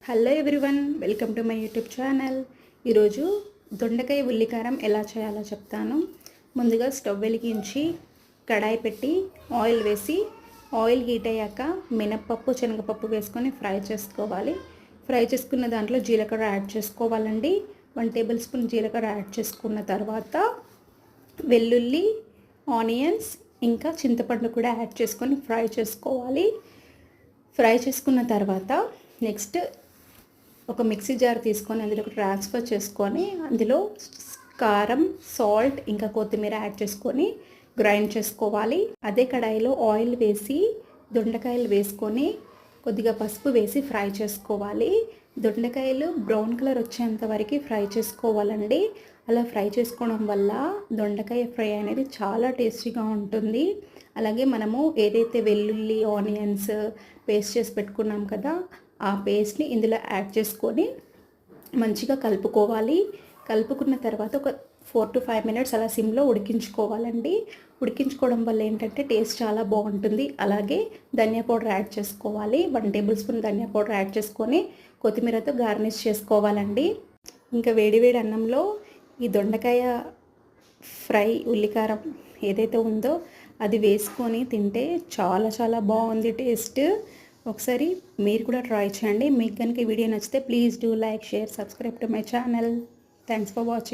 Hello everyone, welcome to my YouTube channel. ఈరోజు దొండకాయ ఉల్లికారం ఎలా చేయాలో చెప్తాను. ముందుగా స్టవ్ వెలిగించి కడాయి పెట్టి ఆయిల్ వేసి ఆయిల్ హీట్ అయ్యాక మినప్పప్పు శనగపప్పు వేసుకొని ఫ్రై చేసుకోవాలి. ఫ్రై చేసుకున్న దాంట్లో జీలకర్ర యాడ్ చేసుకోవాలండి. 1 టేబుల్ స్పూన్ జీలకర్ర యాడ్ చేసుకున్న తర్వాత వెల్లుల్లి, ఆనియన్స్ ఇంకా చింతపండు కూడా యాడ్ చేసుకొని ఫ్రై చేసుకోవాలి. ఫ్రై చేసుకున్న తర్వాత నెక్స్ట్ ఒక మిక్సీ జార్ తీసుకొని అందులో ట్రాన్స్ఫర్ చేసుకొని అందులో కారం, సాల్ట్ ఇంకా కొత్తిమీర యాడ్ చేసుకొని గ్రైండ్ చేసుకోవాలి. అదే కడాయిలో ఆయిల్ వేసి దొండకాయలు వేసుకొని కొద్దిగా పసుపు వేసి ఫ్రై చేసుకోవాలి. దొండకాయలు బ్రౌన్ కలర్ వచ్చేంత వరకు ఫ్రై చేసుకోవాలండి. అలా ఫ్రై చేసుకోవడం వల్ల దొండకాయ ఫ్రై అనేది చాలా టేస్టీగా ఉంటుంది. అలాగే మనము ఏదైతే వెల్లుల్లి, ఆనియన్స్ పేస్ట్ చేసి పెట్టుకున్నాం కదా, ఆ పేస్ట్ని ఇందులో యాడ్ చేసుకొని మంచిగా కలుపుకోవాలి. కలుపుకున్న తర్వాత ఒక 4 to 5 మినిట్స్ అలా సిమ్లో ఉడికించుకోవాలండి. ఉడికించుకోవడం వల్ల ఏంటంటే టేస్ట్ చాలా బాగుంటుంది. అలాగే ధనియా పౌడర్ యాడ్ చేసుకోవాలి. 1 టేబుల్ స్పూన్ ధనియా పౌడర్ యాడ్ చేసుకొని కొత్తిమీరతో గార్నిష్ చేసుకోవాలండి. ఇంకా వేడివేడి అన్నంలో ఈ దొండకాయ ఫ్రై ఉల్లికారం ఏదైతే ఉందో అది వేసుకొని తింటే చాలా చాలా బాగుంది టేస్ట్. ఒకసారి మీరు కూడా ట్రై చేయండి. మీకు కనుక ఈ వీడియో నచ్చితే please do like, share, subscribe to my channel. Thanks for watching.